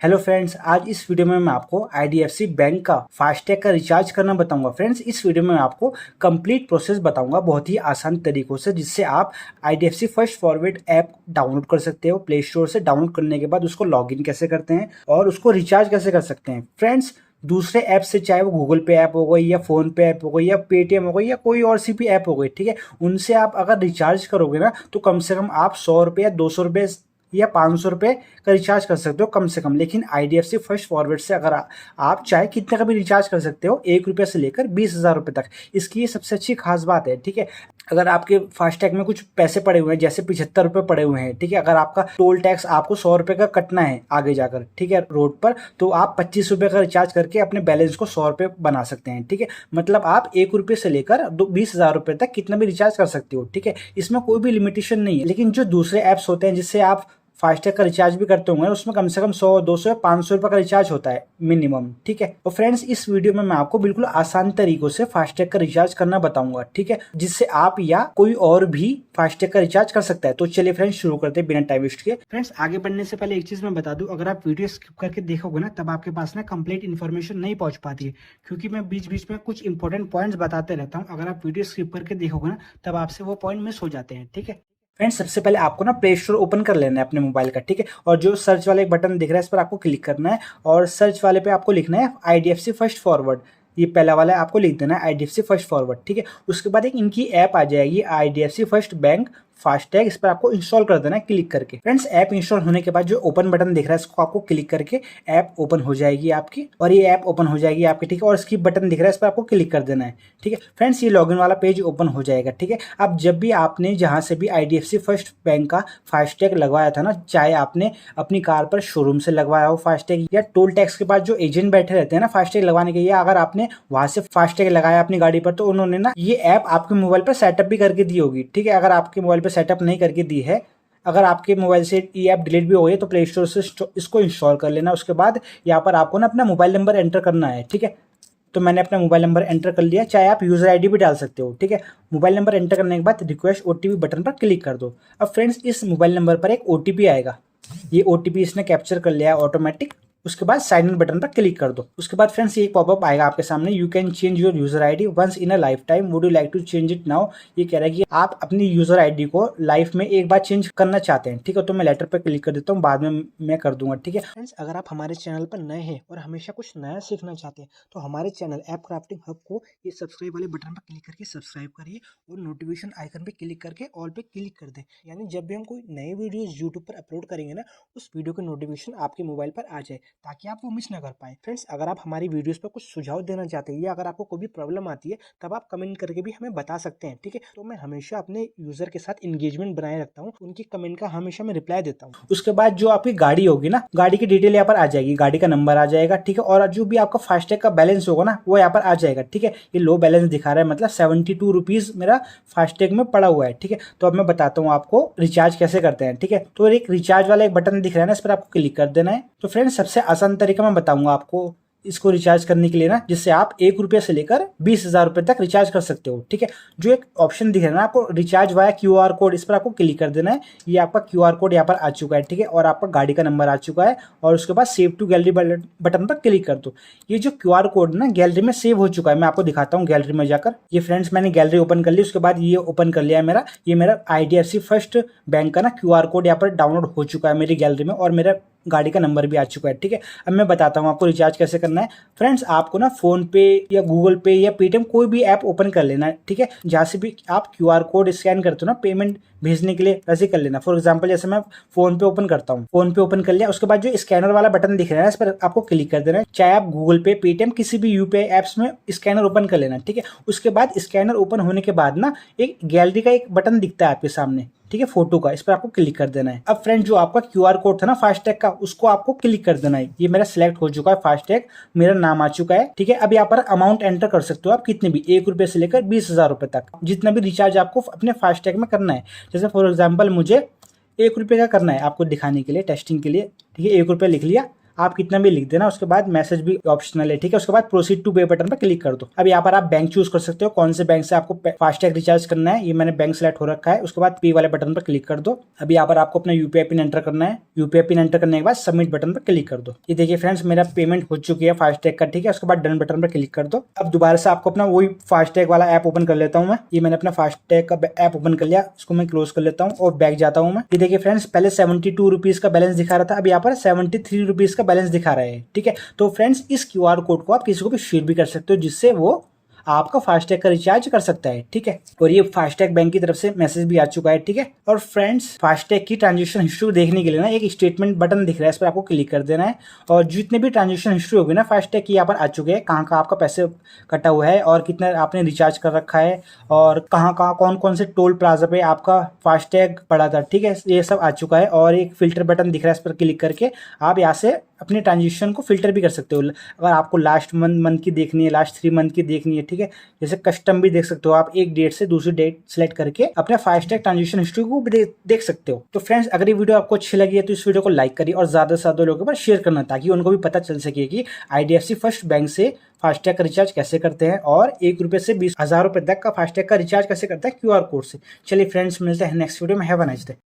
Hello friends, आज इस video में मैं आपको आईडीएफसी बैंक का फास्टैग का रिचार्ज करना बताऊंगा। फ्रेंड्स, इस वीडियो में मैं आपको कंप्लीट प्रोसेस बताऊंगा बहुत ही आसान तरीकों से, जिससे आप IDFC first forward app download कर सकते हो प्ले स्टोर से। डाउनलोड करने के बाद उसको लॉगिन कैसे करते हैं और उसको रिचार्ज कैसे कर सकते हैं। फ्रेंड्स, दूसरे ऐप से, चाहे वो गूगल पे ऐप हो गई या फोन पे ऐप हो गई या पेटीएम हो गई या कोई और सी भी ऐप हो गई, ठीक है, उनसे आप अगर रिचार्ज करोगे ना तो कम से कम आप 100 रुपये या 200 रुपये या 500 रुपये का रिचार्ज कर सकते हो कम से कम। लेकिन आईडीएफसी फर्स्ट फॉरवर्ड से अगर आप चाहे कितने का भी रिचार्ज कर सकते हो, 1 रुपये से लेकर 20,000 रुपये तक। इसकी ये सबसे अच्छी खास बात है, ठीक है। अगर आपके फास्टैग में कुछ पैसे पड़े हुए हैं, जैसे 75 रुपये पड़े हुए हैं, ठीक है, अगर आपका टोल टैक्स आपको 100 रुपये का कटना है आगे जाकर, ठीक है, रोड पर, तो आप 25 रुपये का रिचार्ज करके अपने बैलेंस को 100 रुपये बना सकते हैं, ठीक है। मतलब आप 1 रुपये से लेकर 20,000 रुपये तक कितना भी रिचार्ज कर सकते हो, ठीक है। इसमें कोई भी लिमिटेशन नहीं है। लेकिन जो दूसरे ऐप्स होते हैं जिससे आप फास्टैग का रिचार्ज भी करते होंगे, उसमें कम से कम 100, 200 या 500 रुपये का रिचार्ज होता है मिनिमम, ठीक है। और फ्रेंड्स, इस वीडियो में मैं आपको बिल्कुल आसान तरीकों से फास्टैग का रिचार्ज करना बताऊंगा, ठीक है, जिससे आप या कोई और भी फास्टैग का रिचार्ज कर सकता है। तो चलिए फ्रेंड्स, शुरू करते हैं बिना टाइम वेस्ट के। फ्रेंड्स, आगे बढ़ने से पहले एक चीज मैं बता दूं, अगर आप वीडियो स्किप करके देखोगे ना, तब आपके पास ना कंप्लीट इन्फॉर्मेशन नहीं पहुंच पाती है, क्योंकि मैं बीच बीच में कुछ इंपॉर्टेंट पॉइंट्स बताते रहता हूँ। अगर आप वीडियो स्किप करके देखोगे ना, तब आपसे वो पॉइंट मिस हो जाते हैं, ठीक है। फ्रेंड्स, सबसे पहले आपको ना प्ले स्टोर ओपन कर लेना है अपने मोबाइल का, ठीक है। और जो सर्च वाला एक बटन दिख रहा है, इस पर आपको क्लिक करना है और सर्च वाले पे आपको लिखना है आईडीएफसी फर्स्ट फॉरवर्ड। ये पहला वाला है, आपको लिख देना है आईडीएफसी फर्स्ट फॉरवर्ड, ठीक है। उसके बाद एक इनकी ऐप आ जाएगी, आईडीएफसी फर्स्ट बैंक फास्टैग। इस पर आपको इंस्टॉल कर देना है क्लिक करके। फ्रेंड्स, ऐप इंस्टॉल होने के बाद जो ओपन बटन दिख रहा है, इसको आपको क्लिक करके ऐप ओपन हो जाएगी आपकी, और ये ऐप ओपन हो जाएगी आपकी, ठीक है। और स्किप बटन दिख रहा है, इस पर आपको क्लिक कर देना है, ठीक है। फ्रेंड्स, ये लॉगिन वाला पेज ओपन हो जाएगा, ठीक है। अब जब भी आपने जहां से भी आईडीएफसी फर्स्ट बैंक का फास्टैग लगवाया था ना, चाहे आपने अपनी कार पर शोरूम से लगवाया हो फास्टैग, या टोल टैक्स के पास जो एजेंट बैठे रहते हैं ना फास्टैग लगवाने के, या अगर आपने वहां से फास्टैग लगाया अपनी गाड़ी पर, तो उन्होंने ना ये ऐप आपके मोबाइल पर सेटअप भी करके दी होगी, ठीक है। अगर आपके मोबाइल पर सेटअप नहीं करके दी है, अगर आपके मोबाइल से ये ऐप डिलीट भी हो गई है, तो प्ले स्टोर से इसको इंस्टॉल कर लेना। उसके बाद यहाँ पर आपको ना अपना मोबाइल नंबर एंटर करना है, ठीक है। तो मैंने अपना मोबाइल नंबर एंटर कर लिया, चाहे आप यूजर आईडी भी डाल सकते हो, ठीक है। मोबाइल नंबर एंटर करने के बाद रिक्वेस्ट ओटीपी बटन पर क्लिक कर दो। अब फ्रेंड्स, इस मोबाइल नंबर पर एक ओटीपी आएगा, ये ओटीपी इसने कैप्चर कर लिया है ऑटोमेटिक। उसके बाद साइन इन बटन पर क्लिक कर दो। उसके बाद फ्रेंड्स, ये पॉपअप आएगा आपके सामने, you can change your user ID once in a lifetime, would you like to change it now. ये कह रहा है कि आप अपनी यूजर आईडी को लाइफ में एक बार चेंज करना चाहते हैं, ठीक है। तो मैं लेटर पर क्लिक कर देता हूँ, बाद में मैं कर दूंगा, ठीक है। फ्रेंड्स, अगर आप हमारे चैनल पर नए हैं और हमेशा कुछ नया सीखना चाहते हैं, तो हमारे चैनल ऐप क्राफ्टिंग हब को ये सब्सक्राइब वाले बटन पर क्लिक करके सब्सक्राइब करिए और नोटिफिकेशन आइकन पे क्लिक करके ऑल पे क्लिक कर दें। यानी जब भी हम कोई नए वीडियोस यूट्यूब पर अपलोड करेंगे ना, उस वीडियो की नोटिफिकेशन आपके मोबाइल पर आ जाए, ताकि आप वो मिस ना कर पाए। फ्रेंड्स, अगर आप हमारी वीडियोस पर कुछ सुझाव देना चाहते हैं, या अगर आपको कोई भी प्रॉब्लम आती है, तब आप कमेंट करके भी हमें बता सकते हैं, ठीक है। तो मैं हमेशा अपने यूजर के साथ इंगेजमेंट बनाए रखता हूँ, उनकी कमेंट का हमेशा मैं रिप्लाई देता हूँ। उसके बाद जो आपकी गाड़ी होगी ना, गाड़ी की डिटेल यहाँ पर आ जाएगी, गाड़ी का नंबर आ जाएगा, ठीक है। और जो भी आपका फास्टैग का बैलेंस होगा ना, वो यहाँ पर आ जाएगा, ठीक है। ये लो बैलेंस दिखा रहा है, मतलब 72 रुपीज मेरा फास्टैग में पड़ा हुआ है, ठीक है। तो अब मैं बताता हूँ आपको रिचार्ज कैसे करते हैं, ठीक है। तो एक रिचार्ज वाला एक बटन दिख रहा है ना, इस पर आपको क्लिक कर देना है। तो फ्रेंड्स, सबसे आसान तरीका मैं बताऊंगा आपको इसको रिचार्ज करने के लिए ना, जिससे आप 1 रुपये से लेकर 20,000 रुपये तक रिचार्ज कर सकते हो, ठीक है। जो एक ऑप्शन दिख रहा है ना आपको, रिचार्ज वाया क्यूआर कोड, इस पर आपको क्लिक कर देना है। ये आपका क्यूआर कोड यहाँ पर आ चुका है, ठीक है, और आपका गाड़ी का नंबर आ चुका है। और उसके बाद सेव टू गैलरी बटन पर क्लिक कर दो। ये जो क्यूआर कोड ना गैलरी में सेव हो चुका है, मैं आपको दिखाता हूँ गैलरी में जाकर। ये फ्रेंड्स, मैंने गैलरी ओपन कर ली, उसके बाद ये ओपन कर लिया है ये मेरा आईडीएफसी फर्स्ट बैंक का ना क्यूआर कोड यहाँ पर डाउनलोड हो चुका है मेरी गैलरी में, और मेरा गाड़ी का नंबर भी आ चुका है, ठीक है। अब मैं बताता हूँ आपको रिचार्ज कैसे करना है। फ्रेंड्स, आपको ना फोन पे या गूगल पे या पेटीएम कोई भी ऐप ओपन कर लेना है, ठीक है। जहाँ से भी आप क्यूआर कोड स्कैन करते हो ना पेमेंट भेजने के लिए, वैसे कर लेना। फॉर एग्जांपल, जैसे मैं फोन पे ओपन करता हूँ, फोन पे ओपन कर लिया, उसके बाद जो स्कैनर वाला बटन दिख रहा है, इस पर आपको क्लिक कर देना है। चाहे आप गूगल पे, पेटीएम, किसी भी यूपीआई एप्स में स्कैनर ओपन कर लेना, ठीक है। उसके बाद स्कैनर ओपन होने के बाद ना एक गैलरी का एक बटन दिखता है आपके सामने, ठीक है, फोटो का, इस पर आपको क्लिक कर देना है। अब फ्रेंड, जो आपका क्यूआर कोड था ना फास्टैग का, उसको आपको क्लिक कर देना है। ये मेरा सिलेक्ट हो चुका है फास्टैग, मेरा नाम आ चुका है, ठीक है। अब यहाँ पर अमाउंट एंटर कर सकते हो आप, कितने भी, 1 रुपये से लेकर 20,000 रुपये तक, जितना भी रिचार्ज आपको अपने फास्टैग में करना है। जैसे फॉर एग्जाम्पल मुझे 1 रुपये का करना है, आपको दिखाने के लिए, टेस्टिंग के लिए, ठीक है। 1 रुपये लिख लिया। आप कितना भी लिख देना, उसके बाद मैसेज भी ऑप्शनल है, ठीक है। उसके बाद प्रोसीड टू पे बटन पर क्लिक कर दो। अब यहाँ पर आप बैंक चूज कर सकते हो, कौन से बैंक से आपको फास्टैग रिचार्ज करना है। ये मैंने बैंक सेलेक्ट हो रखा है। उसके बाद पे वाले बटन पर क्लिक कर दो। अब यहाँ पर आपको अपना यूपीआई पिन एंटर करना है। यूपीआई पिन एंटर करने के बाद सबमिट बटन पर क्लिक कर दो। ये देखिए फ्रेंड्स, मेरा पेमेंट हो चुकी है फास्टैग का, ठीक है। उसके बाद डन बटन पर क्लिक कर दो। अब दोबारा से आपको अपना वही फास्टैग वाला ऐप ओपन कर लेता हूँ मैं। ये मैंने अपना फास्टैग का ऐप ओपन कर लिया, इसको मैं क्लोज कर लेता हूँ और बैक जाता हूँ मैं। ये देखिए फ्रेंड्स, पहले 72 रुपीज का बैलेंस दिखा रहा था, अब यहाँ पर 73 रुपीज का बैलेंस दिखा रहा है, ठीक है। तो फ्रेंड्स, इस क्यूआर कोड को आप किसी को भी शेयर भी कर सकते हो, जिससे वो आपका फास्टैग का रिचार्ज कर सकता है, ठीक है। और ये फास्टैग बैंक की तरफ से मैसेज भी आ चुका है, ठीक है। और फ्रेंड्स, फास्टैग की ट्रांजेक्शन हिस्ट्री देखने के लिए ना एक स्टेटमेंट बटन दिख रहा है, इस पर आपको क्लिक कर देना है। और जितने भी ट्रांजेक्शन हिस्ट्री होगी ना फास्टैग की, यहाँ पर आ चुके हैं, कहाँ आपका पैसे कटा हुआ है और कितना आपने रिचार्ज कर रखा है और कहाँ कौन कौन से टोल प्लाजा पे आपका फास्टैग पड़ा था, ठीक है। ये सब आ चुका है। और एक फिल्टर बटन दिख रहा है, इस पर क्लिक करके आप यहाँ से अपने ट्रांजेक्शन को फिल्टर भी कर सकते हो। अगर आपको लास्ट मंथ की देखनी है, लास्ट 3 मंथ की देखनी है, ठीक है। जैसे कस्टम भी देख सकते हो आप, एक डेट से दूसरी डेट सेलेक्ट करके अपने फास्टैग ट्रांजेक्शन हिस्ट्री को भी देख सकते हो। तो फ्रेंड्स, अगर ये वीडियो आपको अच्छी लगी है तो इस वीडियो को लाइक करिए और ज्यादा से ज्यादा लोगों पर शेयर करना, ताकि उनको भी पता चल सके कि आईडीएफसी फर्स्ट बैंक से फास्टैग का रिचार्ज कैसे करते हैं और 1 रुपए से 20,000 रुपए तक का फास्टैग का रिचार्ज कैसे करता है क्यूआर कोड से। चलिए फ्रेंड्स, मिलते हैं नेक्स्ट वीडियो में। Have a nice day.